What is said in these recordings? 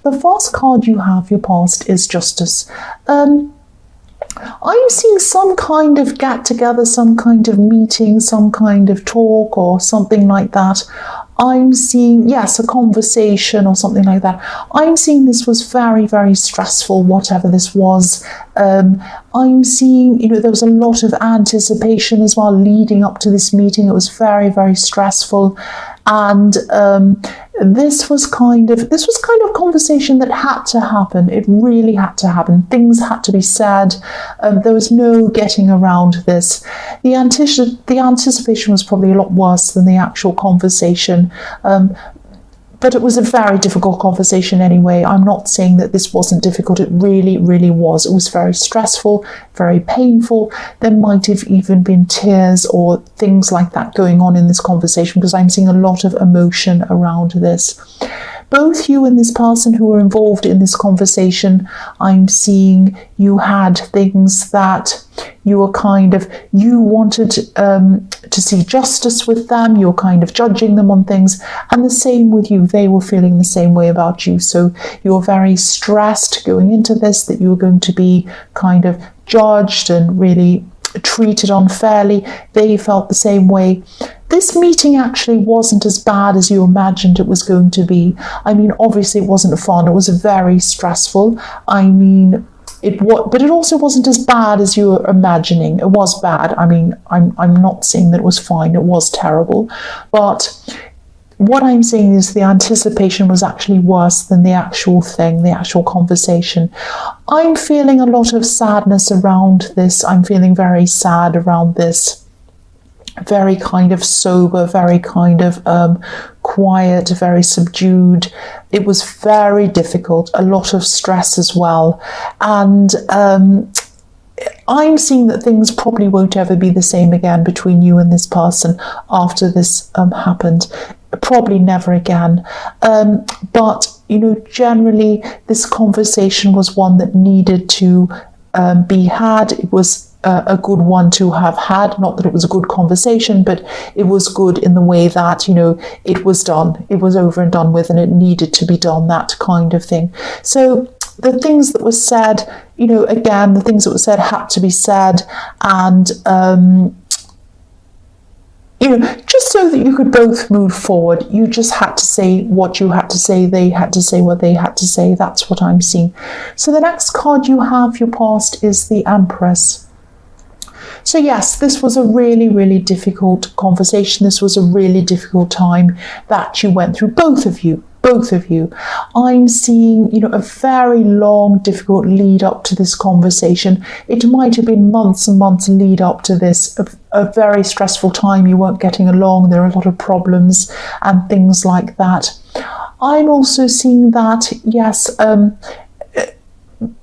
The first card you have, your past, is Justice. I'm seeing some kind of get together, some kind of meeting, some kind of talk or something like that. I'm seeing, yes, a conversation or something like that. I'm seeing this was very, very stressful, whatever this was. I'm seeing, there was a lot of anticipation as well leading up to this meeting. It was very, very stressful. And this was kind of a conversation that had to happen. It really had to happen. Things had to be said. There was no getting around this. The anticipation was probably a lot worse than the actual conversation. But it was a very difficult conversation anyway. I'm not saying that this wasn't difficult. It really, really was. It was very stressful, very painful. There might have even been tears or things like that going on in this conversation, because I'm seeing a lot of emotion around this. Both you and this person who were involved in this conversation, I'm seeing you had things that you were you wanted to see justice with them. You're kind of judging them on things, and the same with you. They were feeling the same way about you. So you're very stressed going into this, that you were going to be kind of judged and really treated unfairly. They felt the same way. This meeting actually wasn't as bad as you imagined it was going to be. I mean, obviously it wasn't fun. It was very stressful. But it also wasn't as bad as you were imagining. It was bad. I mean, I'm not saying that it was fine. It was terrible. But what I'm saying is the anticipation was actually worse than the actual thing, the actual conversation. I'm feeling a lot of sadness around this. I'm feeling very sad around this. Very kind of sober, very kind of quiet, very subdued. It was very difficult, a lot of stress as well. And I'm seeing that things probably won't ever be the same again between you and this person after this happened. Probably never again. But, generally this conversation was one that needed to be had. It was a good one to have had. Not that it was a good conversation, but it was good in the way that, it was done. It was over and done with, and it needed to be done, that kind of thing. So the things that were said, again, the things that were said had to be said, and just so that you could both move forward, you just had to say what you had to say. They had to say what they had to say. That's what I'm seeing. So the next card you have, your past, is the Empress. So yes, this was a really, really difficult conversation. This was a really difficult time that you went through, both of you. I'm seeing, a very long, difficult lead up to this conversation. It might have been months and months lead up to this, a very stressful time. You weren't getting along. There are a lot of problems and things like that. I'm also seeing that, yes,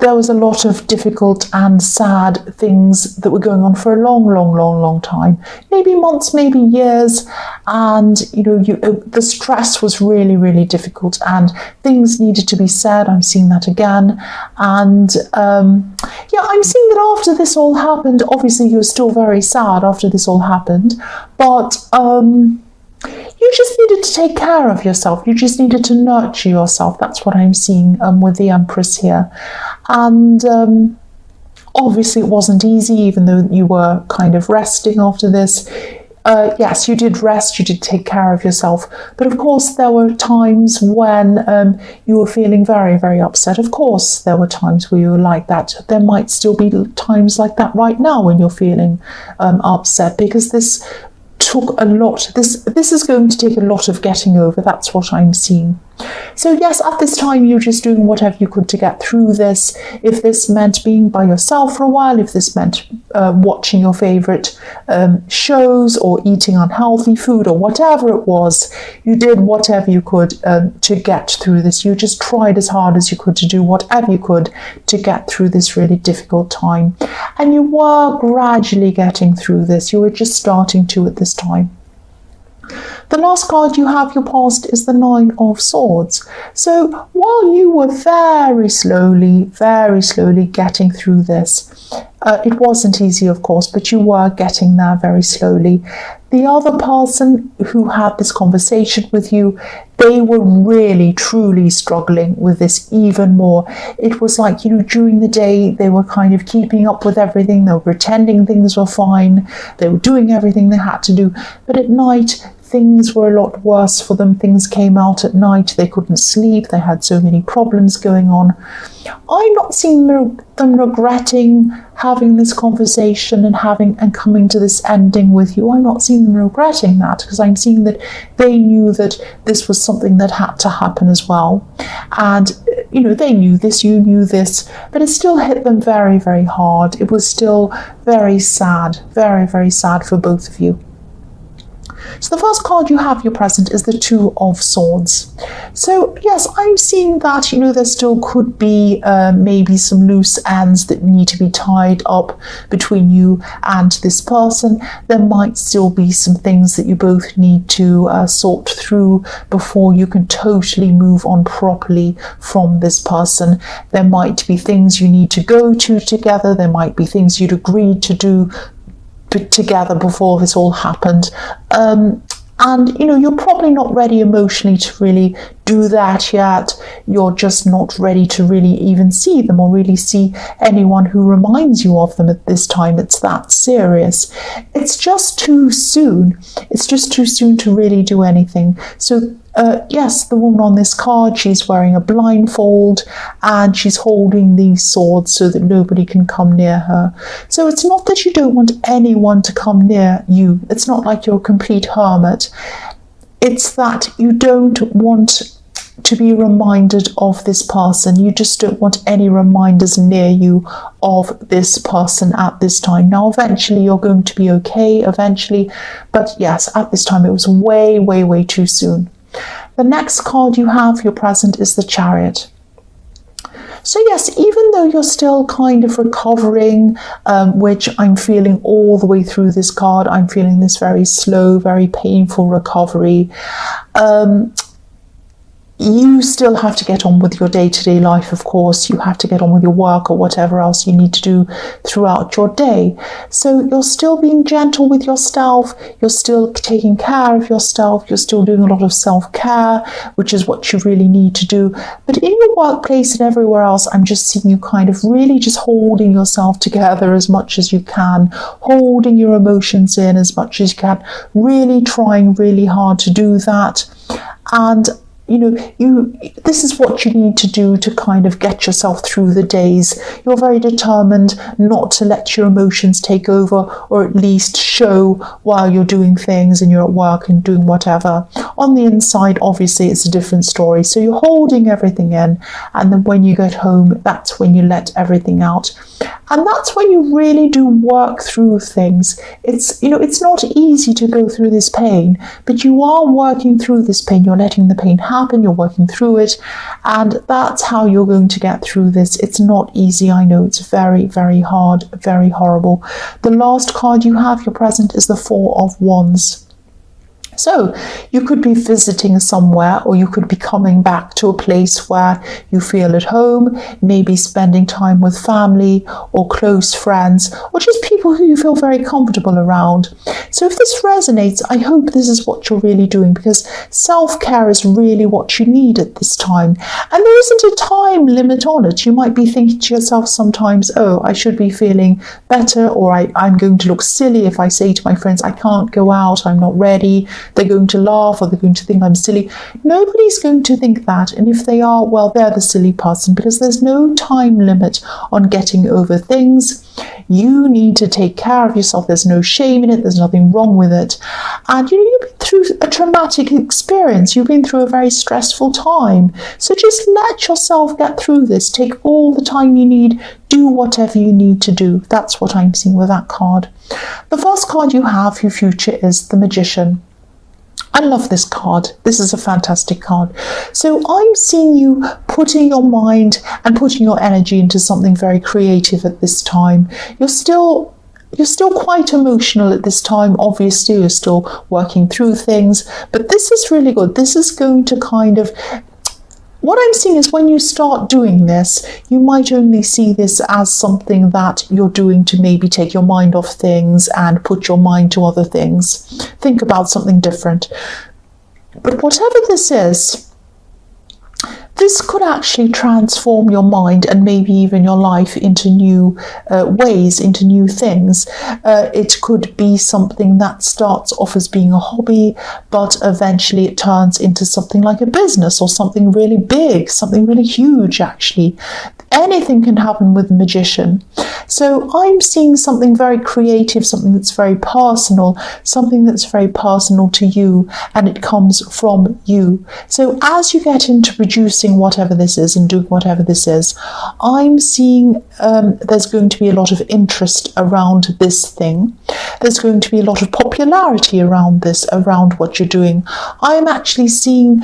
there was a lot of difficult and sad things that were going on for a long, long, long, long time. Maybe months, maybe years. And, the stress was really, really difficult, and things needed to be said. I'm seeing that again. And, I'm seeing that after this all happened, obviously you were still very sad after this all happened, but, you just needed to take care of yourself. You just needed to nurture yourself. That's what I'm seeing with the Empress here. And obviously it wasn't easy, even though you were kind of resting after this. Yes, you did rest, you did take care of yourself. But of course, there were times when you were feeling very, very upset. Of course, there were times where you were like that. There might still be times like that right now when you're feeling upset, because this took a lot. This is going to take a lot of getting over. That's what I'm seeing. So yes, at this time you're just doing whatever you could to get through this. If this meant being by yourself for a while, if this meant watching your favourite shows or eating unhealthy food or whatever it was, you did whatever you could to get through this. You just tried as hard as you could to do whatever you could to get through this really difficult time. And you were gradually getting through this. You were just starting to at this time. The last card you have, your past, is the Nine of Swords. So while you were very slowly getting through this, it wasn't easy, of course, but you were getting there very slowly. The other person who had this conversation with you, they were really, truly struggling with this even more. It was like, during the day, they were kind of keeping up with everything. They were pretending things were fine. They were doing everything they had to do. But at night, things were a lot worse for them. Things came out at night. They couldn't sleep. They had so many problems going on. I'm not seeing them regretting having this conversation and coming to this ending with you. I'm not seeing them regretting that, because I'm seeing that they knew that this was something that had to happen as well. And, they knew this, you knew this, but it still hit them very, very hard. It was still very sad, very, very sad for both of you. So the first card you have, your present, is the Two of Swords. So yes, I'm seeing that, there still could be maybe some loose ends that need to be tied up between you and this person. There might still be some things that you both need to sort through before you can totally move on properly from this person. There might be things you need to go to together. There might be things you'd agreed to do together before this all happened, and you're probably not ready emotionally to really do that yet. You're just not ready to really even see them or really see anyone who reminds you of them at this time. It's that serious. It's just too soon. It's just too soon to really do anything. So yes, the woman on this card, she's wearing a blindfold and she's holding these swords so that nobody can come near her. So it's not that you don't want anyone to come near you. It's not like you're a complete hermit. It's that you don't want to be reminded of this person. You just don't want any reminders near you of this person at this time. Now, eventually you're going to be okay, but yes, at this time it was way, way, way too soon. The next card you have, your present, is the Chariot. So yes, even though you're still kind of recovering, which I'm feeling all the way through this card, I'm feeling this very slow, very painful recovery. You still have to get on with your day-to-day life, of course. You have to get on with your work or whatever else you need to do throughout your day. So you're still being gentle with yourself. You're still taking care of yourself. You're still doing a lot of self-care, which is what you really need to do. But in your workplace and everywhere else, I'm just seeing you kind of really just holding yourself together as much as you can, holding your emotions in as much as you can, really trying really hard to do that. And this is what you need to do to kind of get yourself through the days. You're very determined not to let your emotions take over, or at least show while you're doing things and you're at work and doing whatever. On the inside, obviously, it's a different story. So you're holding everything in, and then when you get home, that's when you let everything out. And that's when you really do work through things. It's not easy to go through this pain, but you are working through this pain. You're letting the pain happen. You're working through it. And that's how you're going to get through this. It's not easy. I know it's very, very hard, very horrible. The last card you have, your present, is the Four of Wands. So you could be visiting somewhere, or you could be coming back to a place where you feel at home, maybe spending time with family or close friends, or just people who you feel very comfortable around. So if this resonates, I hope this is what you're really doing, because self-care is really what you need at this time. And there isn't a time limit on it. You might be thinking to yourself sometimes, oh, I should be feeling better, or I'm going to look silly if I say to my friends, I can't go out, I'm not ready. They're going to laugh, or they're going to think I'm silly. Nobody's going to think that. And if they are, well, they're the silly person, because there's no time limit on getting over things. You need to take care of yourself. There's no shame in it. There's nothing wrong with it. And you've been through a traumatic experience. You've been through a very stressful time. So just let yourself get through this. Take all the time you need. Do whatever you need to do. That's what I'm seeing with that card. The first card you have, your future, is the Magician. I love this card. This is a fantastic card. So I'm seeing you putting your mind and putting your energy into something very creative at this time. You're still you're still quite emotional at this time. Obviously, you're still working through things, but this is really good. This is going to kind of, what I'm seeing is when you start doing this, you might only see this as something that you're doing to maybe take your mind off things and put your mind to other things. Think about something different. But whatever this is, this could actually transform your mind and maybe even your life into new ways, into new things. It could be something that starts off as being a hobby, but eventually it turns into something like a business or something really big, something really huge, actually. Anything can happen with a magician. So I'm seeing something very creative, something that's very personal, something that's very personal to you, and it comes from you. So as you get into producing whatever this is and doing whatever this is, I'm seeing there's going to be a lot of interest around this thing. There's going to be a lot of popularity around this, around what you're doing. I'm actually seeing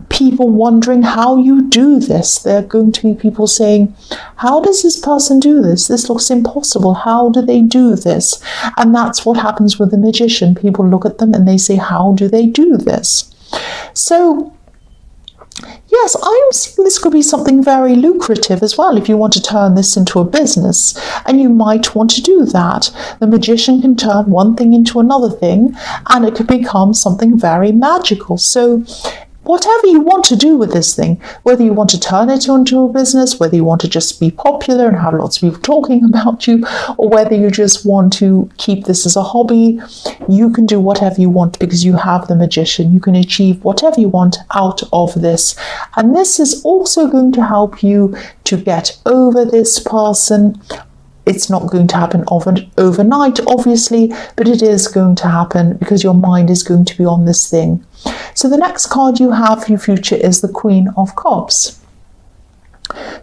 people wondering how you do this. There are going to be people saying, how does this person do this? This looks impossible. How do they do this? And that's what happens with the magician. People look at them and they say, how do they do this? So yes, I'm seeing this could be something very lucrative as well if you want to turn this into a business, and you might want to do that. The magician can turn one thing into another thing, and it could become something very magical. So whatever you want to do with this thing, whether you want to turn it into a business, whether you want to just be popular and have lots of people talking about you, or whether you just want to keep this as a hobby, you can do whatever you want because you have the magician. You can achieve whatever you want out of this. And this is also going to help you to get over this person. It's not going to happen overnight, obviously, but it is going to happen because your mind is going to be on this thing. So the next card you have for your future is the Queen of Cups.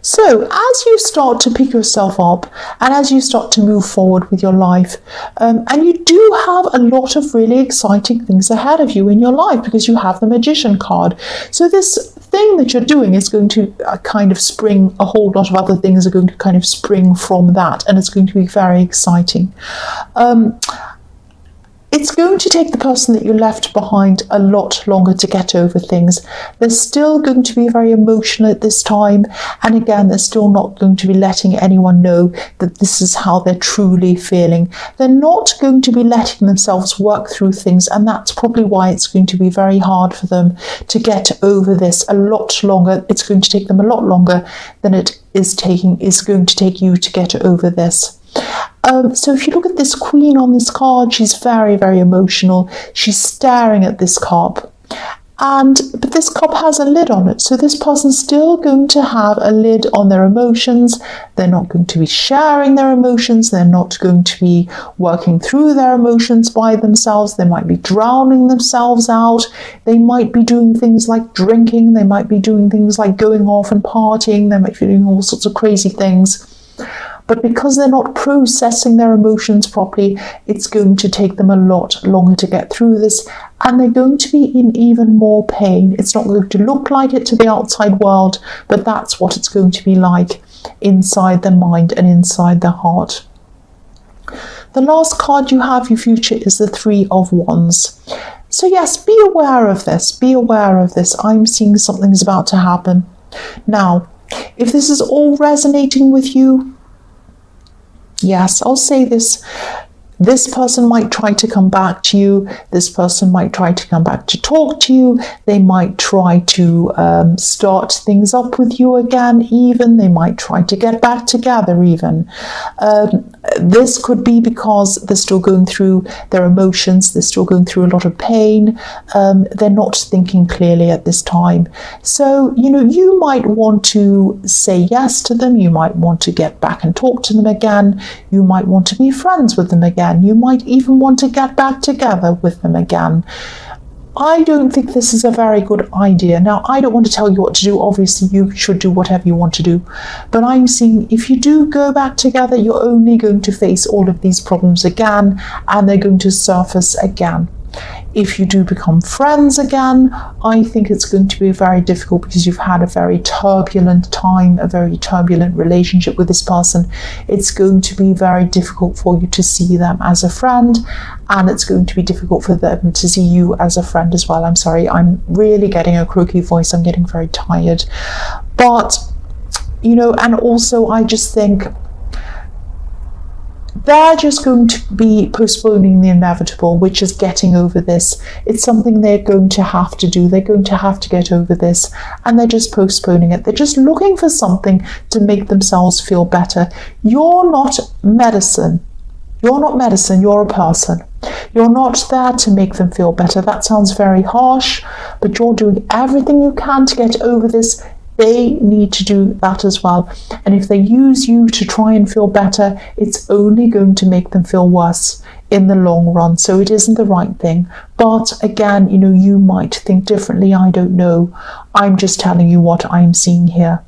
So as you start to pick yourself up and as you start to move forward with your life, and you do have a lot of really exciting things ahead of you in your life because you have the Magician card. So this thing that you're doing is going to kind of spring, a whole lot of other things are going to kind of spring from that, and it's going to be very exciting. It's going to take the person that you left behind a lot longer to get over things. They're still going to be very emotional at this time. And again, they're still not going to be letting anyone know that this is how they're truly feeling. They're not going to be letting themselves work through things. And that's probably why it's going to be very hard for them to get over this a lot longer. It's going to take them a lot longer than it is going to take you to get over this. So if you look at this queen on this card, she's very, very emotional. She's staring at this cup. But this cup has a lid on it. So this person's still going to have a lid on their emotions. They're not going to be sharing their emotions. They're not going to be working through their emotions by themselves. They might be drowning themselves out. They might be doing things like drinking. They might be doing things like going off and partying. They might be doing all sorts of crazy things. But because they're not processing their emotions properly, it's going to take them a lot longer to get through this, and they're going to be in even more pain. It's not going to look like it to the outside world, but that's what it's going to be like inside their mind and inside their heart. The last card you have, your future, is the Three of Wands. So yes, be aware of this. Be aware of this. I'm seeing something's about to happen. Now, if this is all resonating with you, yes, I'll say this. This person might try to come back to you. This person might try to come back to talk to you. They might try to start things up with you again even. They might try to get back together even. This could be because they're still going through their emotions. They're still going through a lot of pain. They're not thinking clearly at this time. So, you might want to say yes to them. You might want to get back and talk to them again. You might want to be friends with them again. You might even want to get back together with them again. I don't think this is a very good idea. Now, I don't want to tell you what to do. Obviously, you should do whatever you want to do. But I'm seeing if you do go back together, you're only going to face all of these problems again, and they're going to surface again. If you do become friends again, I think it's going to be very difficult because you've had a very turbulent time, a very turbulent relationship with this person. It's going to be very difficult for you to see them as a friend, and it's going to be difficult for them to see you as a friend as well. I'm sorry, I'm really getting a croaky voice. I'm getting very tired. But, you know, and also I just think they're just going to be postponing the inevitable, which is getting over this. It's something they're going to have to do. They're going to have to get over this, and they're just postponing it. They're just looking for something to make themselves feel better. You're not medicine. You're not medicine, you're a person. You're not there to make them feel better. That sounds very harsh, but you're doing everything you can to get over this. They need to do that as well. And if they use you to try and feel better, it's only going to make them feel worse in the long run. So it isn't the right thing. But again, you know, you might think differently. I don't know. I'm just telling you what I'm seeing here.